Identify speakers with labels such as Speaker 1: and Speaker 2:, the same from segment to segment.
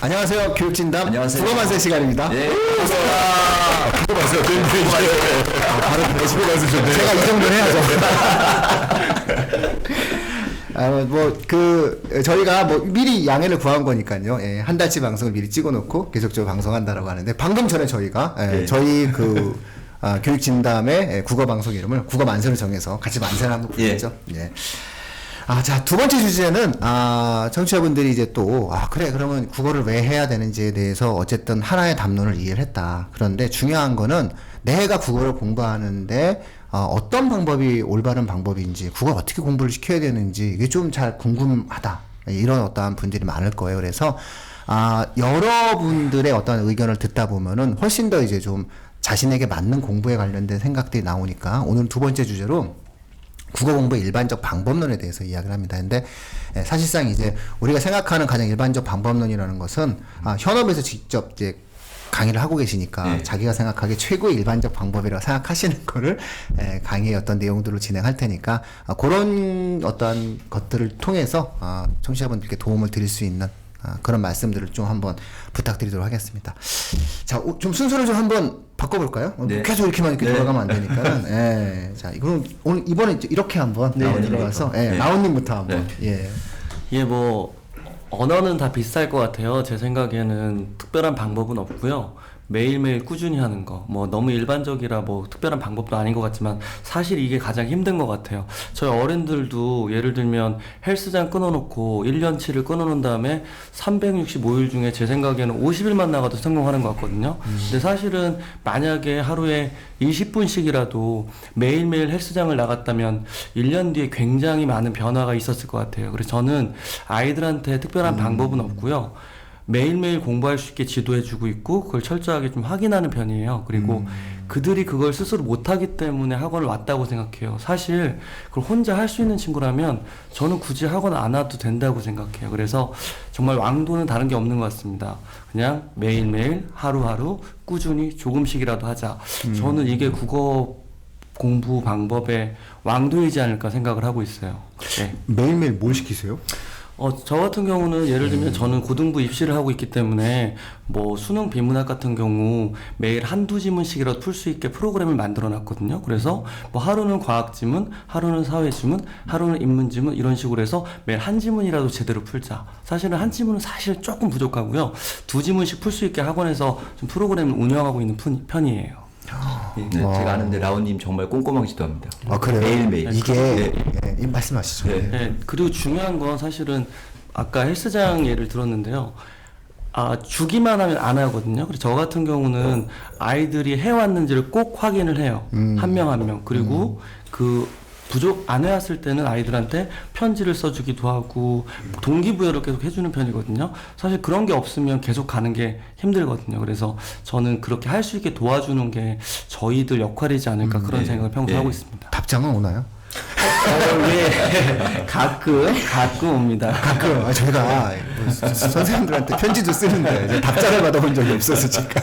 Speaker 1: 안녕하세요. 교육진담 국어만세 시간입니다.
Speaker 2: 네.
Speaker 3: 봤어요. 바로 집에 가서 좀
Speaker 1: 제가 이 정도는 해야죠. 저희가 미리 양해를 구한 거니까요. 예, 한 달치 방송을 미리 찍어놓고 계속적으로 방송한다라고 하는데, 방금 전에 저희가 저희 교육진담의 국어 방송 이름을 국어 만세로 정해서 같이 만세를 한번 부르죠. 예. 자, 두 번째 주제는, 청취자분들이 이제 또, 그래, 그러면 국어를 왜 해야 되는지에 대해서 어쨌든 하나의 담론을 이해를 했다. 그런데 중요한 거는 내가 국어를 공부하는데, 어떤 방법이 올바른 방법인지, 국어를 어떻게 공부를 시켜야 되는지, 이게 좀 잘 궁금하다. 이런 어떠한 분들이 많을 거예요. 그래서, 여러분들의 어떤 의견을 듣다 보면은 훨씬 더 이제 좀 자신에게 맞는 공부에 관련된 생각들이 나오니까, 오늘 두 번째 주제로, 국어 공부의 일반적 방법론에 대해서 이야기를 합니다. 근데 사실상 이제 우리가 생각하는 가장 일반적 방법론이라는 것은 현업에서 직접 이제 강의를 하고 계시니까 자기가 생각하기에 최고의 일반적 방법이라고 생각하시는 거를 강의의 어떤 내용들로 진행할 테니까 그런 어떠한 것들을 통해서 청취자분들께 도움을 드릴 수 있는 그런 말씀들을 좀 한번 부탁드리도록 하겠습니다. 자, 좀 순서를 좀 한번 바꿔볼까요?
Speaker 2: 네.
Speaker 1: 계속 이렇게만 돌아가면 안 되니까. 예. 자, 그럼 이번에 이렇게 한번 들어가서 나온님부터 한번. 예.
Speaker 4: 언어는 다 비슷할 것 같아요. 제 생각에는 특별한 방법은 없고요. 매일매일 꾸준히 하는 거, 너무 일반적이라 특별한 방법도 아닌 것 같지만 사실 이게 가장 힘든 것 같아요. 저희 어른들도 예를 들면 헬스장 끊어놓고 1년치를 끊어놓은 다음에 365일 중에 제 생각에는 50일만 나가도 성공하는 것 같거든요. 근데 사실은 만약에 하루에 20분씩이라도 매일매일 헬스장을 나갔다면 1년 뒤에 굉장히 많은 변화가 있었을 것 같아요. 그래서 저는 아이들한테 특별한 방법은 없고요. 매일매일 공부할 수 있게 지도해주고 있고 그걸 철저하게 좀 확인하는 편이에요. 그리고 그들이 그걸 스스로 못하기 때문에 학원을 왔다고 생각해요. 사실 그걸 혼자 할 수 있는 친구라면 저는 굳이 학원 안 와도 된다고 생각해요. 그래서 정말 왕도는 다른 게 없는 것 같습니다. 그냥 매일매일 하루하루 꾸준히 조금씩이라도 하자. 저는 이게 국어 공부 방법의 왕도이지 않을까 생각을 하고 있어요. 네.
Speaker 1: 매일매일 뭘 시키세요?
Speaker 4: 저 같은 경우는 예를 들면 저는 고등부 입시를 하고 있기 때문에 수능 비문학 같은 경우 매일 한두 지문씩이라도 풀 수 있게 프로그램을 만들어 놨거든요. 그래서 하루는 과학 지문, 하루는 사회 지문, 하루는 인문 지문 이런 식으로 해서 매일 한 지문이라도 제대로 풀자. 사실은 한 지문은 사실 조금 부족하고요. 두 지문씩 풀 수 있게 학원에서 좀 프로그램을 운영하고 있는 편이에요.
Speaker 2: 제가 아는데 라온님 정말 꼼꼼하게 지도합니다.
Speaker 1: 그래요?
Speaker 2: 매일매일.
Speaker 1: 이게 말씀하시죠.
Speaker 4: 그리고 중요한 건 사실은 아까 헬스장 예를 들었는데요. 주기만 하면 안 하거든요. 그래서 저 같은 경우는 아이들이 해왔는지를 꼭 확인을 해요. 한 명 한 명. 그리고 안 해왔을 때는 아이들한테 편지를 써주기도 하고 동기부여를 계속 해주는 편이거든요. 사실 그런 게 없으면 계속 가는 게 힘들거든요. 그래서 저는 그렇게 할 수 있게 도와주는 게 저희들 역할이지 않을까 그런 생각을 평소에 하고 있습니다.
Speaker 1: 답장은 오나요?
Speaker 4: 가끔 옵니다.
Speaker 1: 가끔. 저희가 선생님들한테 편지도 쓰는데 이제 답장을 받아본 적이 없어서 제가.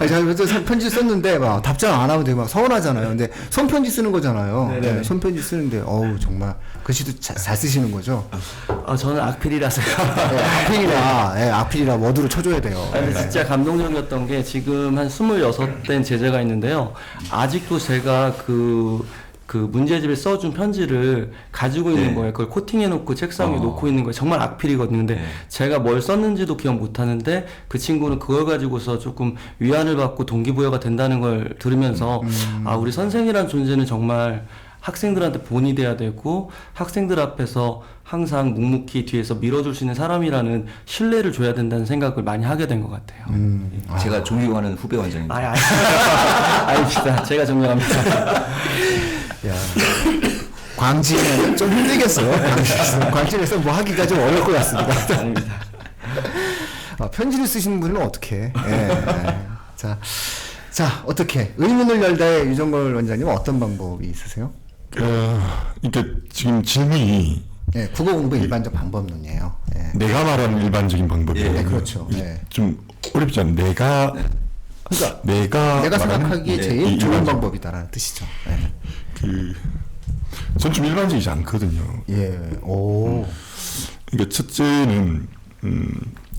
Speaker 1: 제가 편지 썼는데 답장 안 하면 되게 서운하잖아요. 근데 손편지 쓰는 거잖아요. 손편지 쓰는데 정말 글씨도 잘 쓰시는 거죠?
Speaker 4: 저는 악필이라서요.
Speaker 1: 악필이라 워드로 쳐줘야 돼요.
Speaker 4: 근데 진짜 감동적이었던 게 지금 한 26된 제자가 있는데요. 아직도 제가 그 문제집에 써준 편지를 가지고 있는 거예요. 그걸 코팅해놓고 책상 위에 놓고 있는 거예요. 정말 악필이거든요. 근데 제가 뭘 썼는지도 기억 못하는데 그 친구는 그걸 가지고서 조금 위안을 받고 동기부여가 된다는 걸 들으면서 우리 선생이란 존재는 정말 학생들한테 본이 돼야 되고 학생들 앞에서 항상 묵묵히 뒤에서 밀어줄 수 있는 사람이라는 신뢰를 줘야 된다는 생각을 많이 하게 된 것 같아요.
Speaker 2: 제가 존경하는 후배 원장입니다.
Speaker 4: 아닙니다. 제가 존경합니다.
Speaker 1: 광진은 좀 힘들겠어요. 광진에서 하기가 좀 어려울 것 같습니다.
Speaker 4: 아닙니다.
Speaker 1: 편지를 쓰시는 분은 어떻게? 자, 어떻게? 의문을 열다의 유정걸 원장님은 어떤 방법이 있으세요?
Speaker 3: 이게 지금 질문이
Speaker 1: 국어 공부 일반적 방법론이에요.
Speaker 3: 내가 말하는 일반적인 방법이에요.
Speaker 1: 그렇죠.
Speaker 3: 좀 어렵지 않아요. 내가
Speaker 1: 생각하기에 제일 좋은 방법이다라는 뜻이죠.
Speaker 3: 전 좀 일반적이지 않거든요.
Speaker 1: 그러니까
Speaker 3: 첫째는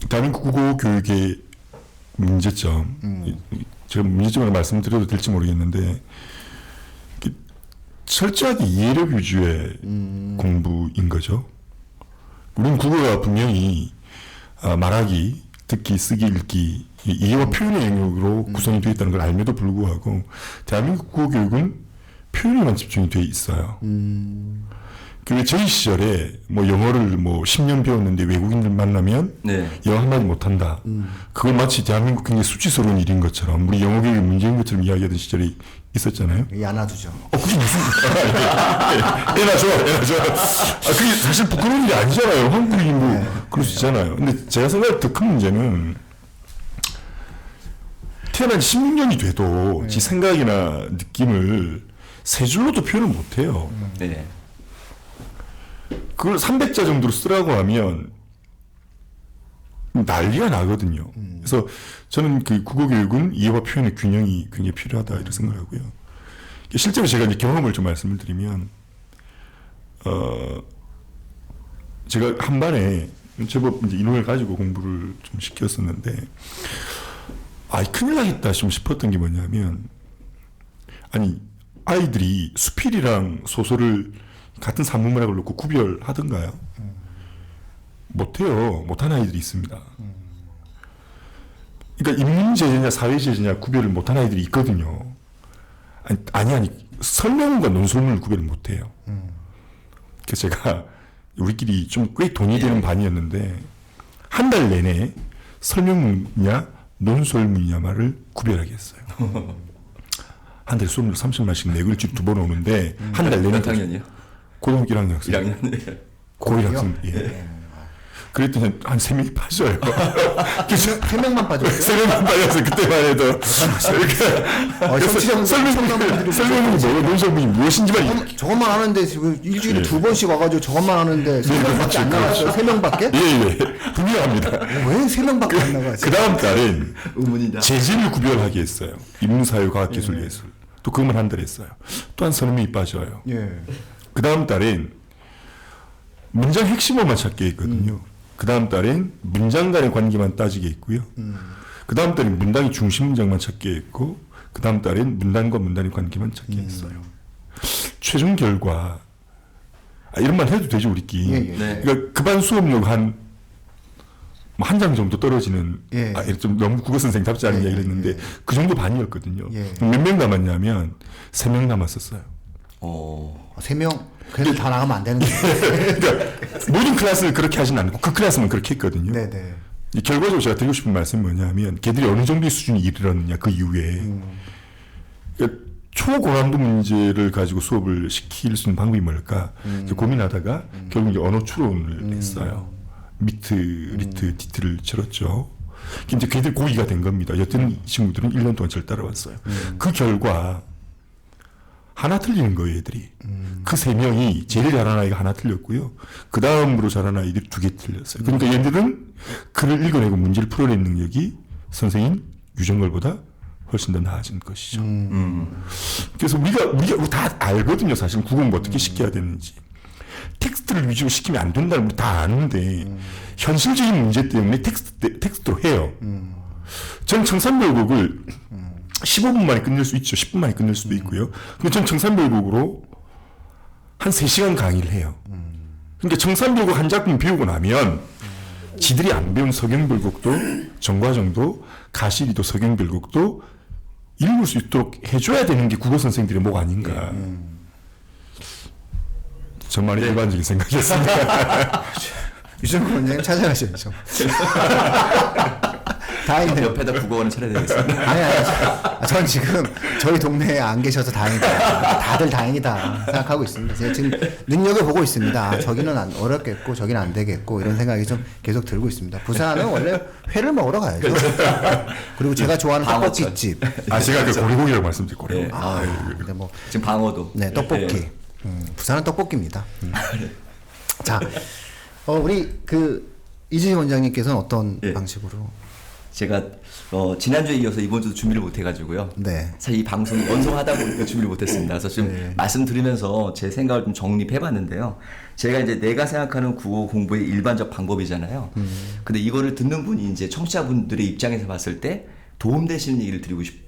Speaker 3: 대한민국 국어 교육의 문제점, 제가 문제점을 말씀드려도 될지 모르겠는데 철저하게 이해력 위주의 공부인 거죠. 우리는 국어가 분명히 말하기, 듣기, 쓰기, 읽기 이해와 표현의 영역으로 구성이 되어 있다는 걸 알면도 불구하고 대한민국 국어 교육은 표현에만 집중이 되어 있어요. 그 저희 시절에 뭐 영어를 뭐 10년 배웠는데 외국인들 만나면
Speaker 2: 네.
Speaker 3: 영어 한마디 못한다. 그걸 마치 대한민국 굉장히 수치스러운 일인 것처럼 우리 영어 교육이 문제인 것처럼 이야기하던 시절이 있었잖아요.
Speaker 1: 야나두죠.
Speaker 3: 그게 무슨 애나 좋아. 그게 사실 부끄러운 일이 아니잖아요. 한국인이 뭐 그럴 수 있잖아요. 근데 제가 생각할 때 더 큰 문제는 태어난 지 16년이 돼도 지 생각이나 느낌을 세 줄로도 표현을 못해요.
Speaker 2: 네.
Speaker 3: 그걸 300자 정도로 쓰라고 하면 난리가 나거든요. 그래서 저는 그 국어 교육은 이해와 표현의 균형이 굉장히 필요하다 이렇게 생각하고요. 실제로 제가 이제 경험을 좀 말씀을 드리면, 제가 한 반에 제법 이제 인원을 가지고 공부를 좀 시켰었는데, 큰일 나겠다 좀 싶었던 게 뭐냐면, 아니 아이들이 수필이랑 소설을 같은 산문문학을 놓고 구별하던가요? 못해요. 못하는 아이들이 있습니다. 그러니까 인문제재냐 사회제재냐 구별을 못하는 아이들이 있거든요. 아니 설명과 논술문을 구별을 못해요. 그래서 제가 우리끼리 좀 꽤 돈이 되는 반이었는데 한 달 내내 설명문이냐 논술문이냐말을 구별하게 했어요. 한 달에 수업료 30만씩 내고 일주일에 2번 오는데 한 달 내내
Speaker 2: 몇 학년이요?
Speaker 3: 고등학교 1학년 학생.
Speaker 2: 1학년.
Speaker 3: 고1 학생. 예. 그랬더니 한 3명이 빠져요.
Speaker 1: 세 명만 빠졌어요?
Speaker 3: 3명만 빠져서 그때만 해도. 설명문이 뭐고 논설문이 무엇인지만.
Speaker 1: 저것만 하는데 지금 일주일에 2번씩 와가지고 저것만 하는데 3명밖에 안 나갔어요? 3명밖에?
Speaker 3: 예. 분명합니다.
Speaker 1: 왜 3명밖에 안 나가지?
Speaker 3: 그 다음 달엔
Speaker 2: 의문이다.
Speaker 3: 재질을 구별하게 했어요. 인문사회, 과학기술, 예술. 또 그것만 한 달 했어요. 또 한 30명이 빠져요.
Speaker 1: 예.
Speaker 3: 그 다음 달엔 문장 핵심어만 찾게 했거든요. 그 다음 달엔 문장 간의 관계만 따지게 했고요. 그 다음 달엔 문단의 중심 문장만 찾게 했고, 그 다음 달엔 문단과 문단의 관계만 찾게 했어요. 최종 결과, 이런 말 해도 되죠, 우리끼리.
Speaker 1: 예.
Speaker 2: 네.
Speaker 3: 그러니까 그 반 수업료 한 장 정도 떨어지는,
Speaker 1: 예.
Speaker 3: 좀 너무 국어 선생님답지 않은 이야기를 했는데, 그 정도 반이었거든요.
Speaker 1: 예.
Speaker 3: 몇 명 남았냐면, 3명 남았었어요.
Speaker 1: 3명? 그래도 다 나가면 안 되는데.
Speaker 3: 그러니까 모든 클래스를 그렇게 하진 않고 그 클래스만 그렇게 했거든요.
Speaker 1: 네네.
Speaker 3: 결과적으로 제가 드리고 싶은 말씀이 뭐냐면 걔들이 어느 정도의 수준이 이르렀느냐 그 이후에 그러니까 초고난도 문제를 가지고 수업을 시킬 수 있는 방법이 뭘까 이제 고민하다가 결국 이제 언어 추론을 했어요. 리트, 디트를 치렀죠. 이제 걔들 고의가 된 겁니다. 여튼 이 친구들은 1년 동안 저를 따라왔어요. 그 결과 하나 틀리는 거예요, 애들이. 그 3명이 제일 잘하는 아이가 하나 틀렸고요. 그 다음으로 잘하는 아이들이 2개 틀렸어요. 그러니까 얘들은 글을 읽어내고 문제를 풀어내는 능력이 선생님 유정걸보다 훨씬 더 나아진 것이죠. 그래서 우리가 다 알거든요, 사실 국어는 어떻게 시켜야 되는지. 텍스트를 위주로 시키면 안 된다는 걸 다 아는데 현실적인 문제 때문에 텍스트로 해요. 전 청산별곡을 15분 만에 끝낼 수 있죠. 10분 만에 끝낼 수도 있고요. 근데 전 청산별곡으로 한 3시간 강의를 해요. 그러니까 청산별곡 한 작품 배우고 나면 지들이 안 배운 서경별곡도 정과정도 가시리도 서경별곡도 읽을 수 있도록 해줘야 되는 게 국어 선생들의 목 아닌가. 저만의 일반적인 생각이었습니다.
Speaker 1: 유정근 원장님 찾아가셔야죠. 다행이네요.
Speaker 2: 옆에다 국어원을 차려야 되겠습니다.
Speaker 1: 아니. 전 지금 저희 동네에 안 계셔서 다행이다. 다들 다행이다 생각하고 있습니다. 제가 지금 능력을 보고 있습니다. 저기는 어렵겠고 저기는 안 되겠고 이런 생각이 좀 계속 들고 있습니다. 부산은 원래 회를 먹으러 가야죠. 그리고 제가 좋아하는 떡볶이집.
Speaker 3: 제가 그 고리고기라고 말씀드렸고.
Speaker 2: 네.
Speaker 1: 근데 뭐
Speaker 2: 지금 방어도.
Speaker 1: 네, 떡볶이. 부산은 떡볶이입니다. 자, 우리 그 이지희 원장님께서는 어떤
Speaker 2: 예.
Speaker 1: 방식으로?
Speaker 2: 제가 지난주에 이어서 이번 주도 준비를 못 해가지고요.
Speaker 1: 네.
Speaker 2: 사실 이 방송 원성하다 보니까 준비를 못했습니다. 그래서 좀
Speaker 1: 네.
Speaker 2: 말씀드리면서 제 생각을 좀 정립해봤는데요. 제가 이제 내가 생각하는 국어 공부의 일반적 방법이잖아요. 근데 이거를 듣는 분이 이제 청취자분들의 입장에서 봤을 때 도움되시는 얘기를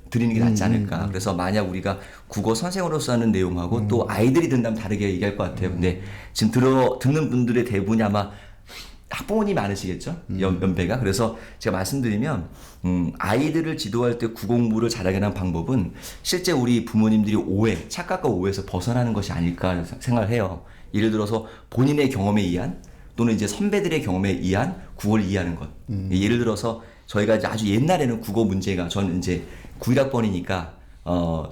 Speaker 2: 드리는 게 낫지 않을까. 그래서 만약 우리가 국어 선생으로서 하는 내용하고 또 아이들이 듣는다면 다르게 얘기할 것 같아요. 근데 지금 듣는 분들의 대부분이 아마 학부모님이 많으시겠죠? 연배가. 그래서 제가 말씀드리면 아이들을 지도할 때 국어 공부를 잘하게 하는 방법은 실제 우리 부모님들이 착각과 오해에서 벗어나는 것이 아닐까 생각을 해요. 예를 들어서 본인의 경험에 의한 또는 이제 선배들의 경험에 의한 국어를 이해하는 것. 예를 들어서 저희가 이제 아주 옛날에는 국어 문제가 저는 이제 91학번이니까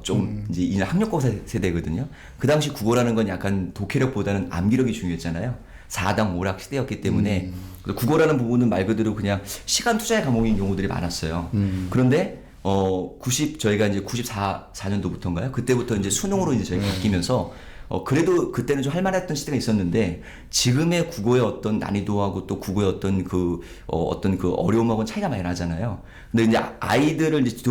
Speaker 2: 좀 이제 이제 학력고 세대거든요. 그 당시 국어라는 건 약간 독해력보다는 암기력이 중요했잖아요. 4당 5락 시대였기 때문에 국어라는 부분은 말 그대로 그냥 시간 투자의 과목인 경우들이 많았어요. 그런데 저희가 이제 94년도부터인가요? 그때부터 이제 수능으로 이제 저희가 바뀌면서 그래도 그때는 좀 할만했던 시대가 있었는데 지금의 국어의 어떤 난이도하고 또 국어의 어떤 어떤 그 어려움하고는 차이가 많이 나잖아요. 근데 이제 아이들을 이제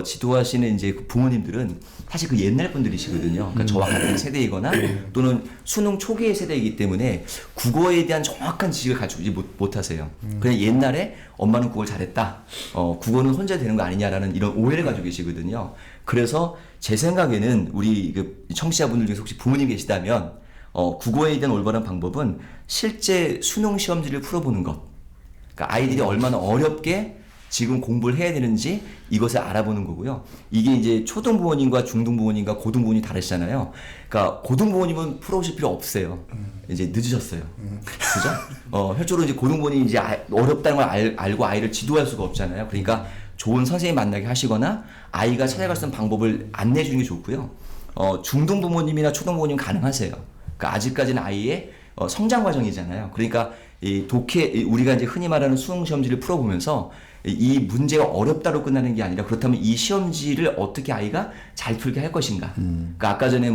Speaker 2: 지도하시는 이제 그 부모님들은 사실 그 옛날 분들이시거든요. 그러니까 저와 같은 세대이거나 또는 수능 초기의 세대이기 때문에 국어에 대한 정확한 지식을 가지고 못하세요. 그냥 옛날에 엄마는 국어를 잘했다. 국어는 혼자 되는 거 아니냐라는 이런 오해를 가지고 계시거든요. 그래서 제 생각에는 우리 그 청취자분들 중에서 혹시 부모님 계시다면 국어에 대한 올바른 방법은 실제 수능 시험지를 풀어보는 것. 그러니까 아이들이 얼마나 어렵게 지금 공부를 해야 되는지 이것을 알아보는 거고요. 이게 이제 초등 부모님과 중등 부모님과 고등 부모님이 다르시잖아요. 그러니까 고등 부모님은 풀어오실 필요 없어요. 이제 늦으셨어요. 그죠? 현재로 이제 고등 부모님이 이제 어렵다는 걸 알고 아이를 지도할 수가 없잖아요. 그러니까 좋은 선생님 만나게 하시거나 아이가 찾아갈 수 있는 방법을 안내해 주는 게 좋고요. 중등 부모님이나 초등 부모님 가능하세요. 그러니까 아직까지는 아이의 성장 과정이잖아요. 그러니까 이 우리가 이제 흔히 말하는 수능 시험지를 풀어보면서 이 문제가 어렵다로 끝나는 게 아니라 그렇다면 이 시험지를 어떻게 아이가 잘 풀게 할 것인가. 그러니까 아까 전에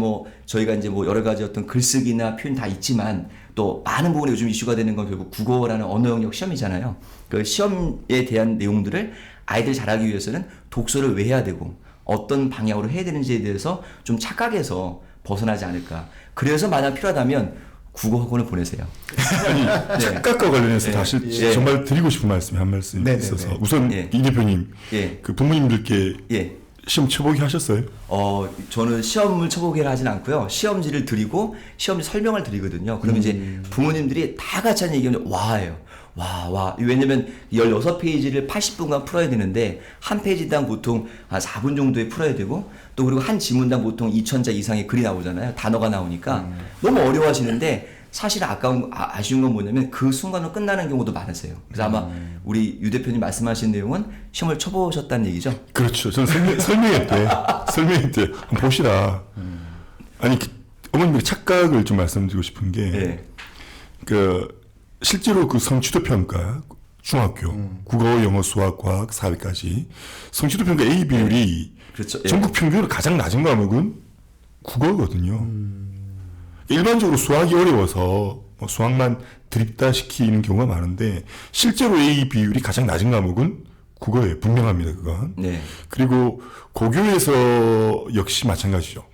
Speaker 2: 저희가 이제 여러 가지 어떤 글쓰기나 표현 다 있지만 또 많은 부분에 요즘 이슈가 되는 건 결국 국어라는 언어 영역 시험이잖아요. 그 시험에 대한 내용들을 아이들 잘하기 위해서는 독서를 왜 해야 되고 어떤 방향으로 해야 되는지에 대해서 좀 착각해서 벗어나지 않을까. 그래서 만약 필요하다면 국어 학원을 보내세요.
Speaker 3: 아니, 착각과 관련해서 다시 정말 드리고 싶은 말씀이 한 말씀이
Speaker 1: 네,
Speaker 3: 있어서
Speaker 1: 네, 네.
Speaker 3: 우선
Speaker 2: 예.
Speaker 3: 이 대표님
Speaker 2: 예.
Speaker 3: 그 부모님들께
Speaker 2: 예.
Speaker 3: 시험 쳐보기 하셨어요?
Speaker 2: 저는 시험을 쳐보기를 하진 않고요. 시험지를 드리고 시험지 설명을 드리거든요. 그러면 이제 부모님들이 다 같이 하는 얘기하면 와예요. 와. 왜냐면 16페이지를 80분간 풀어야 되는데 한 페이지당 보통 한 4분 정도에 풀어야 되고 또 그리고 한 지문당 보통 2,000자 이상의 글이 나오잖아요. 단어가 나오니까 너무 어려워하시는데 사실 아쉬운 건 뭐냐면 그 순간으로 끝나는 경우도 많으세요. 그래서 아마 우리 유 대표님 말씀하신 내용은 시험을 쳐보셨다는 얘기죠?
Speaker 3: 그렇죠. 저는 설명회 때 한번 보시라. 아니 어머님의 착각을 좀 말씀드리고 싶은 게
Speaker 2: 네.
Speaker 3: 실제로 그 성취도 평가 중학교 국어, 영어, 수학, 과학, 사회까지 성취도 평가 A 비율이
Speaker 2: 그렇죠. 예.
Speaker 3: 전국 평균으로 가장 낮은 과목은 국어거든요. 일반적으로 수학이 어려워서 수학만 드립다 시키는 경우가 많은데 실제로 A 비율이 가장 낮은 과목은 국어예요. 분명합니다. 그건.
Speaker 2: 네.
Speaker 3: 그리고 고교에서 역시 마찬가지죠.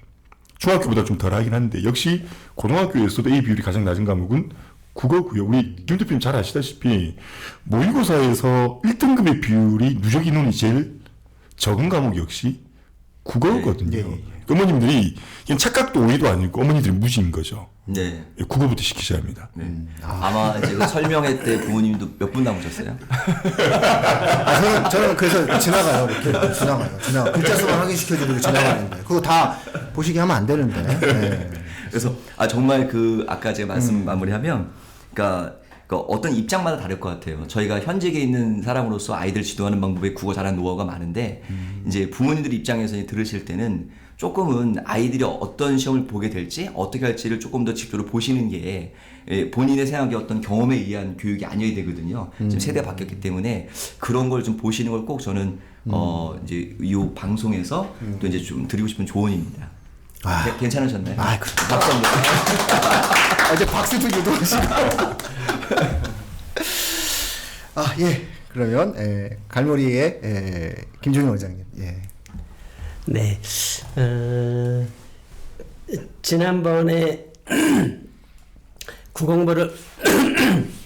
Speaker 3: 중학교보다 좀 덜하긴 한데 역시 고등학교에서도 A 비율이 가장 낮은 과목은 국어고요. 우리 김 대표님 잘 아시다시피 모의고사에서 1등급의 비율이 누적 인원이 제일 적은 과목 역시 국어거든요.
Speaker 1: 예.
Speaker 3: 어머님들이 이건 착각도 오해도 아니고 어머니들이 무지인 거죠.
Speaker 2: 네.
Speaker 3: 국어부터 시키셔야 합니다.
Speaker 2: 네. 아마 제가 설명회 때 부모님도 몇 분 남으셨어요?
Speaker 1: 저는 그래서 지나가요. 이렇게 지나가요. 글자 수만 확인시켜주고 지나가는데 그거 다 보시게 하면 안 되는데. 네.
Speaker 2: 그래서 정말 아까 제가 말씀 마무리하면 그러니까 어떤 입장마다 다를 것 같아요. 저희가 현직에 있는 사람으로서 아이들 지도하는 방법에 국어 잘하는 노하우가 많은데 이제 부모님들 입장에서 들으실 때는 조금은 아이들이 어떤 시험을 보게 될지 어떻게 할지를 조금 더 직접적으로 보시는 게 본인의 생각에 어떤 경험에 의한 교육이 아니어야 되거든요. 지금 세대가 바뀌었기 때문에 그런 걸 좀 보시는 걸 꼭 저는 이제 이 방송에서 또 이제 좀 드리고 싶은 조언입니다. 괜찮으셨나요?
Speaker 1: 그렇죠.
Speaker 2: 박수 한번.
Speaker 1: 이제 박수도 유도하시고. 예. 그러면 갈무리의 김종인 원장님. 예.
Speaker 5: 네. 지난번에 국어공부를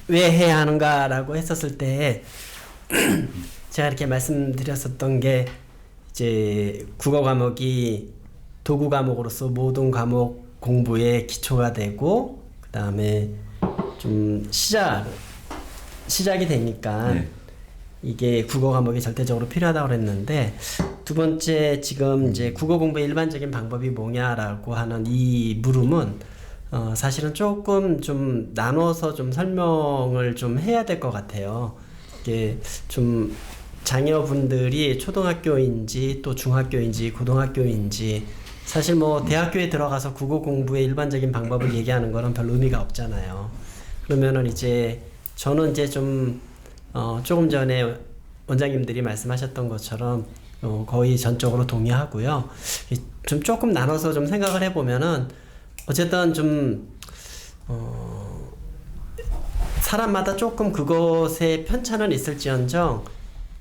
Speaker 5: 왜 해야 하는가라고 했었을 때 제가 이렇게 말씀드렸었던 게 이제 국어 과목이 도구 과목으로서 모든 과목 공부의 기초가 되고 그 다음에 좀 시작이 되니까
Speaker 2: 네.
Speaker 5: 이게 국어 과목이 절대적으로 필요하다고 그랬는데 두 번째 지금 이제 국어 공부의 일반적인 방법이 뭐냐라고 하는 이 물음은 사실은 조금 좀 나눠서 좀 설명을 좀 해야 될 것 같아요. 이게 좀 자녀분들이 초등학교인지 또 중학교인지 고등학교인지 사실 뭐 대학교에 들어가서 국어 공부의 일반적인 방법을 얘기하는 거는 별 의미가 없잖아요. 그러면은 이제 저는 이제 좀 조금 전에 원장님들이 말씀하셨던 것처럼 거의 전적으로 동의하고요. 좀 조금 나눠서 좀 생각을 해보면은 어쨌든 좀 사람마다 조금 그것에 편차는 있을지언정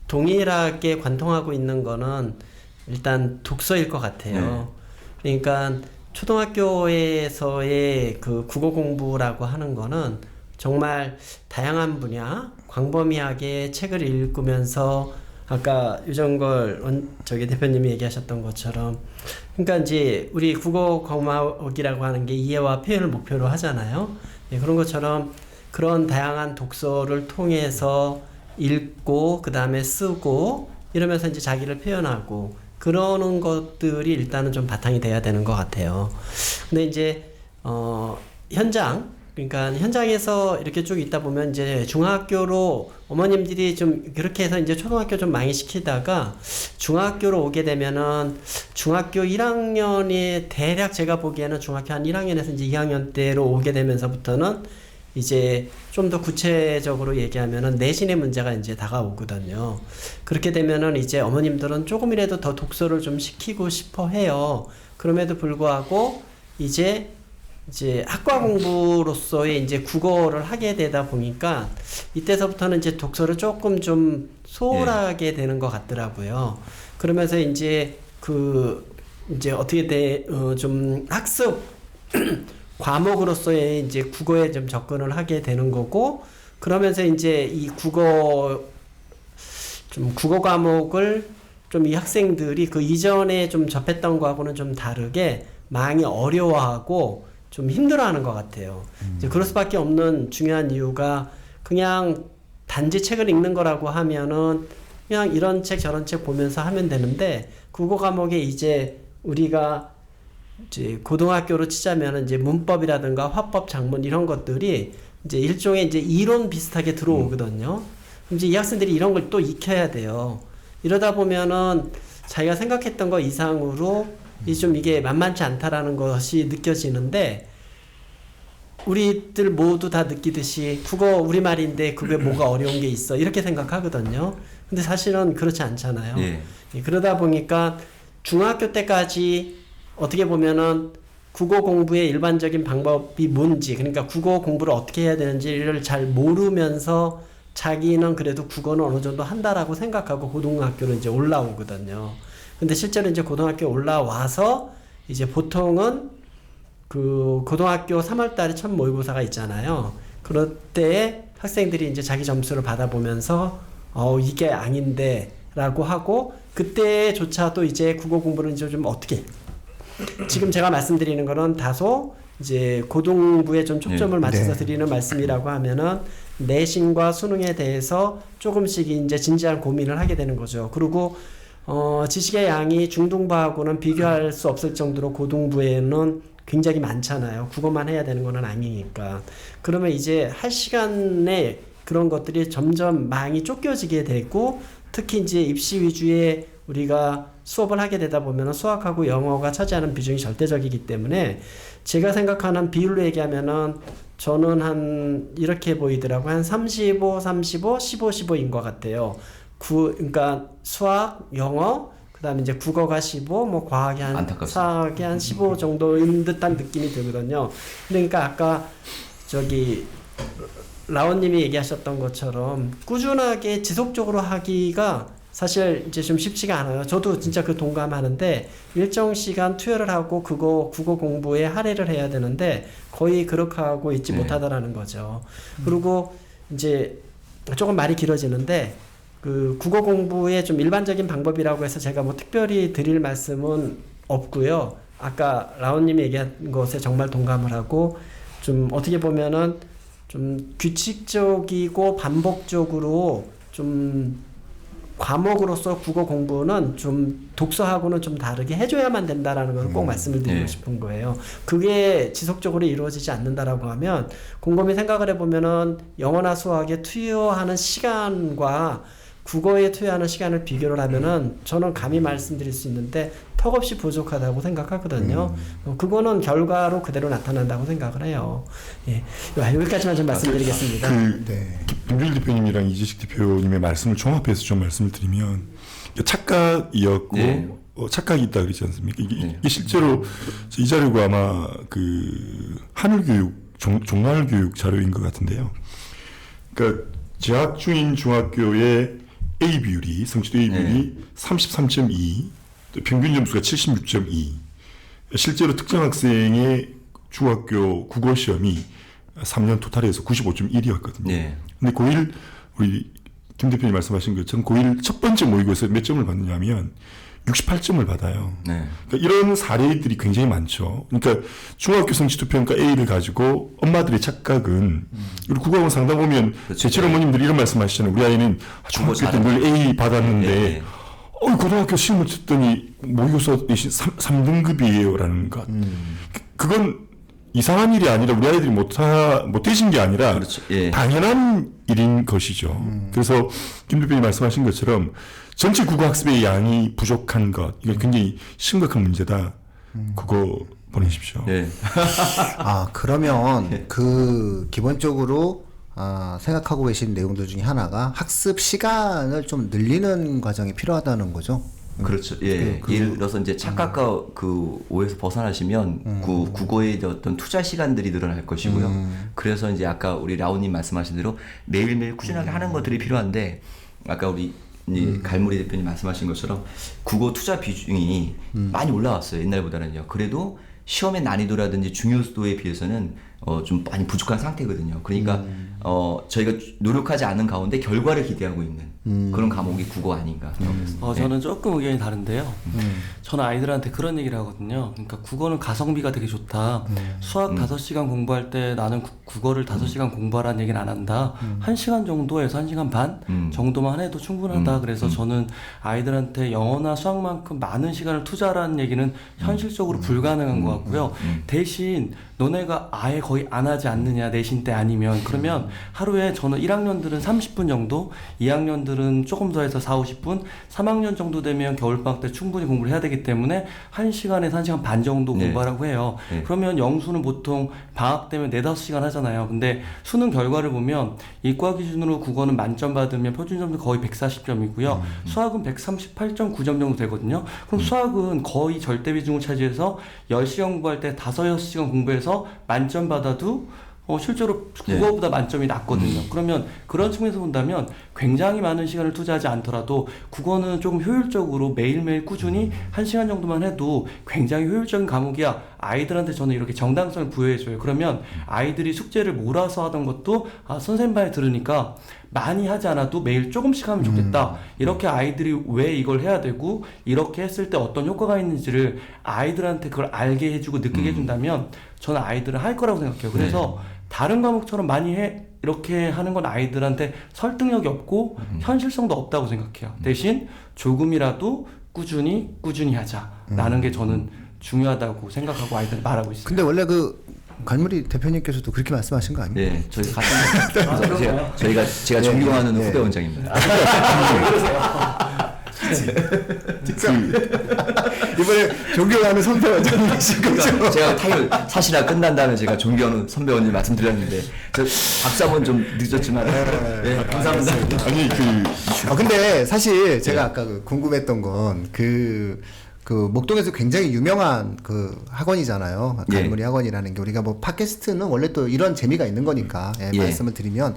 Speaker 5: 동일하게 관통하고 있는 거는 일단 독서일 것 같아요. 그러니까 초등학교에서의 그 국어 공부라고 하는 거는 정말 다양한 분야, 광범위하게 책을 읽으면서 아까 유정걸 저기 대표님이 얘기하셨던 것처럼 그러니까 이제 우리 국어 과목이라고 하는 게 이해와 표현을 목표로 하잖아요. 예, 그런 것처럼 그런 다양한 독서를 통해서 읽고 그 다음에 쓰고 이러면서 이제 자기를 표현하고 그러는 것들이 일단은 좀 바탕이 돼야 되는 것 같아요. 근데 이제 그러니까 현장에서 이렇게 쭉 있다 보면 이제 중학교로 어머님들이 좀 그렇게 해서 이제 초등학교 좀 많이 시키다가 중학교로 오게 되면은 중학교 1학년이 대략 제가 보기에는 중학교 한 1학년에서 이제 2학년 때로 오게 되면서부터는 이제 좀 더 구체적으로 얘기하면은 내신의 문제가 이제 다가오거든요. 그렇게 되면은 이제 어머님들은 조금이라도 더 독서를 좀 시키고 싶어 해요. 그럼에도 불구하고 이제 학과 공부로서의 이제 국어를 하게 되다 보니까 이때서부터는 이제 독서를 조금 좀 소홀하게 되는 것 같더라고요. 그러면서 이제 이제 어떻게 좀 학습 과목으로서의 이제 국어에 좀 접근을 하게 되는 거고 그러면서 이제 이 국어 과목을 좀 이 학생들이 그 이전에 좀 접했던 거하고는 좀 다르게 많이 어려워하고 좀 힘들어하는 것 같아요. 이제 그럴 수밖에 없는 중요한 이유가 그냥 단지 책을 읽는 거라고 하면은 그냥 이런 책 저런 책 보면서 하면 되는데 국어 과목에 이제 우리가 이제 고등학교로 치자면은 이제 문법이라든가 화법, 작문 이런 것들이 이제 일종의 이제 이론 비슷하게 들어오거든요. 이제 이 학생들이 이런 걸 또 익혀야 돼요. 이러다 보면은 자기가 생각했던 거 이상으로 이게 만만치 않다라는 것이 느껴지는데 우리들 모두 다 느끼듯이 국어 우리말인데 그게 뭐가 어려운 게 있어 이렇게 생각하거든요. 근데 사실은 그렇지 않잖아요. 그러다 보니까 중학교 때까지 어떻게 보면은 국어 공부의 일반적인 방법이 뭔지 그러니까 국어 공부를 어떻게 해야 되는지를 잘 모르면서 자기는 그래도 국어는 어느 정도 한다라고 생각하고 고등학교로 이제 올라오거든요. 근데 실제로 이제 고등학교 올라와서 이제 보통은 그 고등학교 3월 달에 첫 모의고사가 있잖아요. 그럴 때 학생들이 이제 자기 점수를 받아보면서 이게 아닌데 라고 하고 그때조차도 이제 국어 공부를 이제 좀 어떻게 지금 제가 말씀드리는 거는 다소 이제 고등부에 좀 초점을 맞춰서 드리는 말씀이라고 하면은 내신과 수능에 대해서 조금씩 이제 진지한 고민을 하게 되는 거죠. 그리고 지식의 양이 중등부하고는 비교할 수 없을 정도로 고등부에는 굉장히 많잖아요. 국어만 해야 되는 건 아니니까. 그러면 이제 할 시간에 그런 것들이 점점 많이 쫓겨지게 되고 특히 이제 입시 위주의 우리가 수업을 하게 되다 보면 수학하고 영어가 차지하는 비중이 절대적이기 때문에 제가 생각하는 비율로 얘기하면은 저는 한 이렇게 보이더라고요. 한 35, 35, 15, 15인 것 같아요. 그러니까 수학, 영어, 그 다음에 이제 국어가 15, 뭐 과학이 한 사학이 한 15 정도인 듯한 느낌이 들거든요. 그러니까 아까 라온님이 얘기하셨던 것처럼 꾸준하게 지속적으로 하기가 사실 이제 좀 쉽지가 않아요. 저도 진짜 그 동감하는데 일정 시간 투여를 하고 국어 공부에 할애를 해야 되는데 거의 그렇게 하고 있지 못하다라는 거죠. 그리고 이제 조금 말이 길어지는데 그 국어 공부의 좀 일반적인 방법이라고 해서 제가 뭐 특별히 드릴 말씀은 없고요. 아까 라온님이 얘기한 것에 정말 동감을 하고 좀 어떻게 보면은 좀 규칙적이고 반복적으로 좀 과목으로서 국어 공부는 좀 독서하고는 좀 다르게 해줘야만 된다라는 걸 꼭 말씀을 드리고 싶은 거예요. 그게 지속적으로 이루어지지 않는다라고 하면 곰곰이 생각을 해보면은 영어나 수학에 투여하는 시간과 국어에 투여하는 시간을 비교를 하면은 저는 감히 말씀드릴 수 있는데 턱없이 부족하다고 생각하거든요. 그거는 결과로 그대로 나타난다고 생각을 해요. 예, 여기까지만 좀 말씀드리겠습니다.
Speaker 3: 김준일 대표님이랑 이재식 대표님의 말씀을 종합해서 좀 말씀을 드리면 착각이었고 착각이 있다 그러지 않습니까? 이게 실제로 이 자료가 아마 그 하늘교육 종말교육 자료인 것 같은데요. 그러니까 재학 중인 중학교의 A 비율이 성취도 A 비율이 33.2, 평균 점수가 76.2. 실제로 특정 학생의 중학교 국어 시험이 3년 토탈에서 95.1이었거든요. 근데 고1 우리 김 대표님 말씀하신 것처럼 고1 첫 번째 모의고사에서 몇 점을 받느냐면 68점을 받아요. 그러니까 이런 사례들이 굉장히 많죠. 그러니까 중학교 성취도 평가 A를 가지고 엄마들의 착각은 우리 국어학원 상담 보면 제칠 어머님들이 이런 말씀하시잖아요. 우리 아이는 중학교 때 늘 A 받았는데 고등학교 시험을 쳤더니 모의고사 대신 3등급이에요라는 것. 그건 이상한 일이 아니라 우리 아이들이 못해진 게 아니라 당연한 일인 것이죠. 그래서 김 대표님 말씀하신 것처럼 전체 국어학습의 양이 부족한 것, 이거 굉장히 심각한 문제다. 그거 보내십시오.
Speaker 1: 그러면 그 기본적으로 생각하고 계신 내용들 중에 하나가 학습 시간을 좀 늘리는 과정이 필요하다는 거죠.
Speaker 2: 그렇죠. 예를 들어서 이제 착각과 그 오해에서 벗어나시면 그 국어의 어떤 투자 시간들이 늘어날 것이고요. 그래서 이제 아까 우리 라온님 말씀하신 대로 매일매일 꾸준하게 하는 것들이 필요한데 아까 우리 갈무리 대표님 말씀하신 것처럼 국어 투자 비중이 많이 올라왔어요. 옛날보다는요. 그래도 시험의 난이도라든지 중요도에 비해서는 좀 많이 부족한 상태거든요. 그러니까 저희가 노력하지 않은 가운데 결과를 기대하고 있는 그런 과목이 국어 아닌가.
Speaker 4: 저는 조금 의견이 다른데요. 저는 아이들한테 그런 얘기를 하거든요. 그러니까 국어는 가성비가 되게 좋다. 수학 5시간 공부할 때 나는 국어를 5시간 공부하라는 얘기는 안 한다. 1시간 정도에서 1시간 반 정도만 해도 충분하다. 그래서 저는 아이들한테 영어나 수학만큼 많은 시간을 투자하라는 얘기는 현실적으로 불가능한 것 같고요. 대신 너네가 아예 거의 안 하지 않느냐, 내신 때 아니면. 그러면 하루에 저는 1학년들은 30분 정도, 2학년들은 조금 더 해서 4, 50분, 3학년 정도 되면 겨울방학 때 충분히 공부를 해야 되기 때문에 1시간에서 1시간 반 정도 공부하라고 해요. 그러면 영수는 보통 방학 때면 4, 5시간 하잖아요. 근데 수능 결과를 보면 이과 기준으로 국어는 만점 받으면 표준점수 거의 140점이고요. 수학은 138.9점 정도 되거든요. 그럼 수학은 거의 절대 비중을 차지해서 10시간 공부할 때 5, 6시간 공부해서 만점 받아도 실제로 국어보다 만점이 낮거든요. 그러면 그런 측면에서 본다면 굉장히 많은 시간을 투자하지 않더라도 국어는 조금 효율적으로 매일매일 꾸준히 1시간 정도만 해도 굉장히 효율적인 과목이야. 아이들한테 저는 이렇게 정당성을 부여해줘요. 그러면 아이들이 숙제를 몰아서 하던 것도 선생님 말에 들으니까 많이 하지 않아도 매일 조금씩 하면 좋겠다. 이렇게 아이들이 왜 이걸 해야 되고 이렇게 했을 때 어떤 효과가 있는지를 아이들한테 그걸 알게 해주고 느끼게 해준다면 저는 아이들은 할 거라고 생각해요. 그래서 다른 과목처럼 많이 이렇게 하는 건 아이들한테 설득력이 없고 현실성도 없다고 생각해요. 대신 조금이라도 꾸준히 하자라는 게 저는 중요하다고 생각하고 아이들 말하고 있어요.
Speaker 1: 근데 원래 갈무리 대표님께서도 그렇게 말씀하신 거 아니에요?
Speaker 2: 네, 저희 같은 제가 존경하는 후배 원장입니다.
Speaker 1: 이번에 존경하는 선배 원장님이신 거죠?
Speaker 2: 제가 타결 사실화 끝난 다음에 제가 존경하는 선배 원장님 말씀드렸는데 박수 한번 좀 늦었지만 감사합니다.
Speaker 1: 아니 근데 사실 제가 아까 궁금했던 건 그 목동에서 굉장히 유명한 그 학원이잖아요. 갈무리 학원이라는 게 우리가 뭐 팟캐스트는 원래 또 이런 재미가 있는 거니까 말씀을 드리면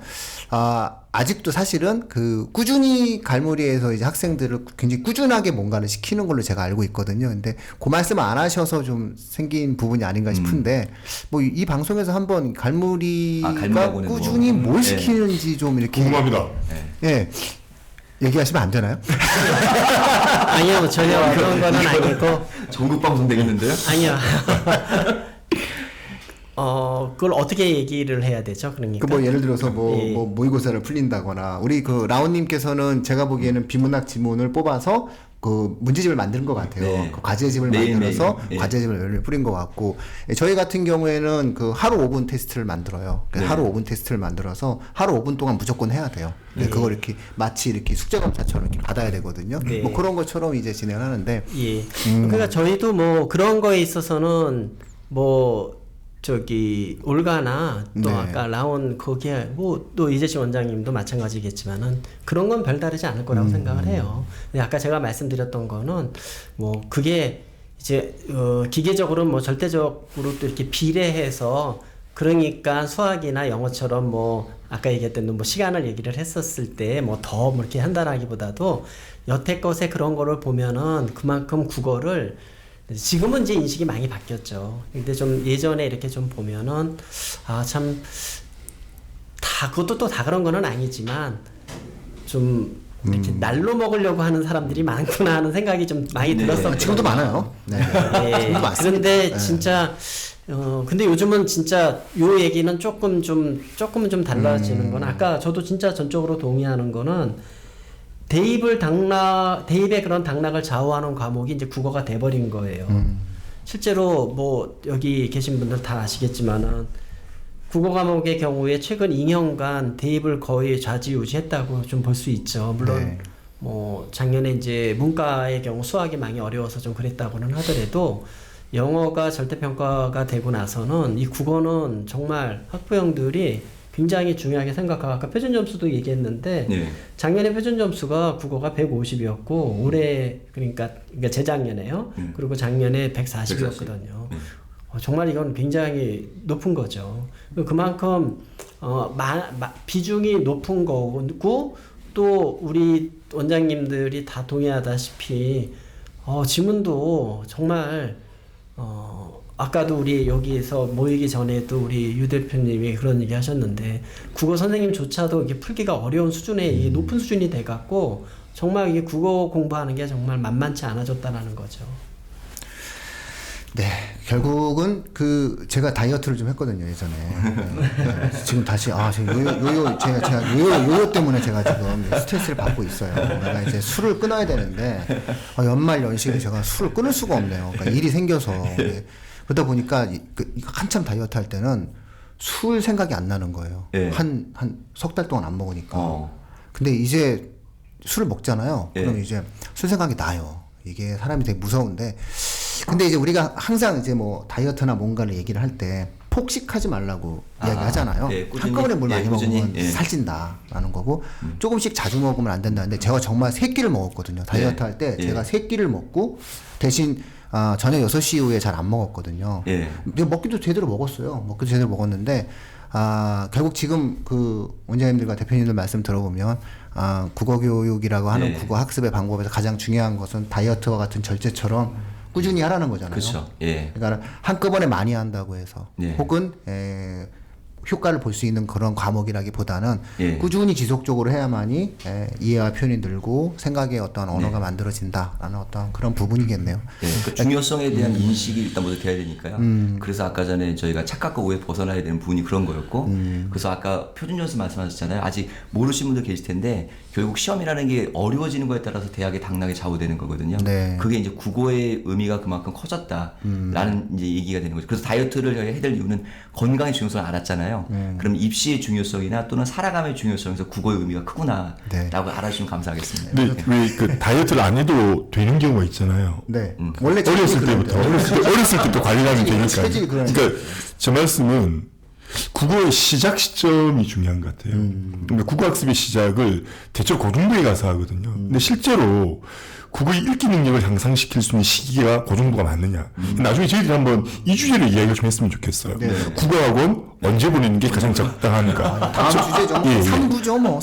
Speaker 1: 아직도 사실은 그 꾸준히 갈무리에서 이제 학생들을 굉장히 꾸준하게 뭔가를 시키는 걸로 제가 알고 있거든요. 근데 그 말씀 안 하셔서 좀 생긴 부분이 아닌가 싶은데 뭐 이 방송에서 한번 갈무리가
Speaker 2: 갈무리학원에
Speaker 1: 꾸준히 뭘 시키는지 좀 이렇게
Speaker 3: 궁금합니다.
Speaker 1: 예. 얘기하시면 안 되나요?
Speaker 5: 아니요, 전혀 그런 거는 아니고.
Speaker 2: 전국 방송 되겠는데요?
Speaker 5: 아니요. 그걸 어떻게 얘기를 해야 되죠? 그러니까.
Speaker 1: 그 뭐 예를 들어서
Speaker 5: 예.
Speaker 1: 뭐 모의고사를 풀린다거나 우리 그 라온님께서는 제가 보기에는 비문학 지문을 뽑아서 그 문제집을 만든 것 같아요.
Speaker 2: 네.
Speaker 1: 그 과제집을 만들어서 과제집을 뿌린 것 같고 저희 같은 경우에는 그 하루 5분 테스트를 만들어요. 하루 5분 테스트를 만들어서 하루 5분 동안 무조건 해야 돼요. 그걸 이렇게 마치 이렇게 숙제 검사처럼 이렇게 받아야 되거든요.
Speaker 5: 네.
Speaker 1: 뭐 그런 것처럼 이제 진행을 하는데
Speaker 5: 예. 그러니까 저희도 뭐 그런 거에 있어서는 뭐 저기 올가나 또
Speaker 1: 네.
Speaker 5: 아까 라온 거기에 뭐 또 이재식 원장님도 마찬가지겠지만은 그런 건 별다르지 않을 거라고 생각을 해요. 근데 아까 제가 말씀드렸던 거는 뭐 그게 이제 기계적으로 뭐 절대적으로 또 이렇게 비례해서 그러니까 수학이나 영어처럼 뭐 아까 얘기했던 뭐 시간을 얘기를 했었을 때 뭐 더 뭐 이렇게 한다라기보다도 여태껏의 그런 거를 보면은 그만큼 국어를 지금은 이제 인식이 많이 바뀌었죠. 근데 좀 예전에 이렇게 좀 보면은 참 다 그것도 또 다 그런 거는 아니지만 좀 이렇게 날로 먹으려고 하는 사람들이 많구나 하는 생각이 좀 많이 들었었거든요.
Speaker 1: 지금도 많아요. 네. 지금도 많습니다.
Speaker 5: 그런데
Speaker 1: 네.
Speaker 5: 진짜 근데 요즘은 진짜 요 얘기는 조금은 좀 달라지는 건 아까 저도 진짜 전적으로 동의하는 거는 대입의 그런 당락을 좌우하는 과목이 이제 국어가 돼버린 거예요. 실제로 뭐 여기 계신 분들 다 아시겠지만은 국어 과목의 경우에 최근 2년간 대입을 거의 좌지우지했다고 좀 볼 수 있죠. 물론
Speaker 1: 네.
Speaker 5: 뭐 작년에 이제 문과의 경우 수학이 많이 어려워서 좀 그랬다고는 하더라도 영어가 절대평가가 되고 나서는 이 국어는 정말 학부형들이 굉장히 중요하게 생각하고 아까 표준 점수도 얘기했는데 작년에 표준 점수가 국어가 150이었고 올해 그러니까 재작년에요. 그리고 작년에 140이었거든요. 정말 이건 굉장히 높은 거죠. 그만큼 비중이 높은 거고 또 우리 원장님들이 다 동의하다시피 지문도 정말 아까도 우리 여기에서 모이기 전에도 우리 유 대표님이 그런 얘기 하셨는데 국어 선생님조차도 이게 풀기가 어려운 수준에 이게 높은 수준이 돼갖고 정말 이게 국어 공부하는 게 정말 만만치 않아졌다라는 거죠.
Speaker 1: 네, 결국은 제가 다이어트를 좀 했거든요 예전에. 네. 지금 다시 제가 요요 때문에 제가 지금 스트레스를 받고 있어요. 내가 이제 술을 끊어야 되는데 연말 연시에 제가 술을 끊을 수가 없네요. 그러니까 일이 생겨서 그러다 보니까 한참 다이어트 할 때는 술 생각이 안 나는 거예요. 한 석 달 동안 안 먹으니까. 근데 이제 술을 먹잖아요. 그럼 이제 술 생각이 나요. 이게 사람이 되게 무서운데. 근데 이제 우리가 항상 이제 뭐 다이어트나 뭔가를 얘기를 할 때 폭식하지 말라고 이야기하잖아요. 한꺼번에 물 많이 먹으면 살찐다라는 거고 조금씩 자주 먹으면 안 된다는데 제가 정말 3끼를 먹었거든요. 다이어트 할 때 제가 3끼를 먹고 대신 저녁 6시 이후에 잘 안 먹었거든요. 먹기도 제대로 먹었어요. 먹기도 제대로 먹었는데 결국 지금 그 원장님들과 대표님들 말씀 들어보면 국어 교육이라고 하는 국어 학습의 방법에서 가장 중요한 것은 다이어트와 같은 절제처럼 꾸준히 하라는 거잖아요.
Speaker 2: 그렇죠.
Speaker 1: 그러니까 한꺼번에 많이 한다고 해서 혹은 효과를 볼 수 있는 그런 과목이라기보다는 꾸준히 지속적으로 해야만이 이해와 표현이 늘고 생각의 어떤 언어가 만들어진다라는 어떤 그런 부분이겠네요.
Speaker 2: 그 중요성에 대한 인식이 일단 먼저 돼야 되니까요. 그래서 아까 전에 저희가 착각과 오해 벗어나야 되는 부분이 그런 거였고 그래서 아까 표준 점수 말씀하셨잖아요. 아직 모르시는 분들 계실 텐데 결국 시험이라는 게 어려워지는 거에 따라서 대학의 당락이 좌우되는 거거든요. 그게 이제 국어의 의미가 그만큼 커졌다라는 이제 얘기가 되는 거죠. 그래서 다이어트를 해야 될 이유는 건강의 중요성을 알았잖아요. 그럼 입시의 중요성이나 또는 살아감의 중요성에서 국어의 의미가 크구나라고 알아주시면 감사하겠습니다.
Speaker 3: 근데 왜 그 다이어트를 안 해도 되는 경우가 있잖아요.
Speaker 1: 원래
Speaker 3: 어렸을 때부터 관리하면 되니까.
Speaker 1: 체질이
Speaker 3: 그러니까 제 말씀은 국어의 시작 시점이 중요한 것 같아요. 그러니까 국어학습의 시작을 대체로 고등부에 가서 하거든요. 근데 실제로 국어의 읽기 능력을 향상시킬 수 있는 시기가 고등부가 맞느냐. 나중에 저희들이 한번 이 주제를 이야기를 좀 했으면 좋겠어요.
Speaker 1: 네.
Speaker 3: 국어학원 언제 보내는 게 가장 적당한가.
Speaker 1: 다음 주제죠.
Speaker 3: 예, 예.
Speaker 1: 3부죠, 뭐.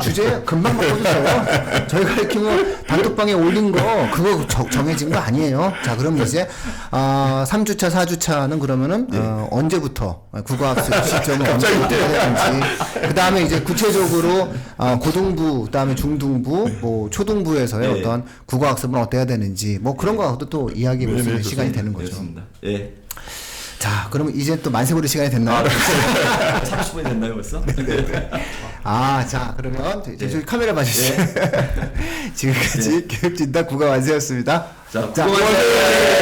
Speaker 1: 주제 금방 바꿔주세요. 저희가 이렇게 뭐 단톡방에 올린 거 그거 정해진 거 아니에요. 자, 그럼 이제 3주차, 4주차는 그러면은 언제부터 국어학습 시점을 언제부터 해야 되는지. 그 다음에 이제 구체적으로 고등부, 그다음에 중등부, 뭐 초등부에서의 어떤 국어학습은 어때야 되는지 뭐 그런 거하고도 또 이야기해 볼 수 있는 시간이 되는 거죠.
Speaker 2: 그렇습니다. 예.
Speaker 1: 자, 그러면 이제 또 만세보리 시간이 됐나요?
Speaker 2: 30분이 됐나요 벌써?
Speaker 1: 자, 그러면 저기 카메라 봐주세요. 지금까지 교육진단 국어 완세였습니다.
Speaker 2: 자, 국어 완세!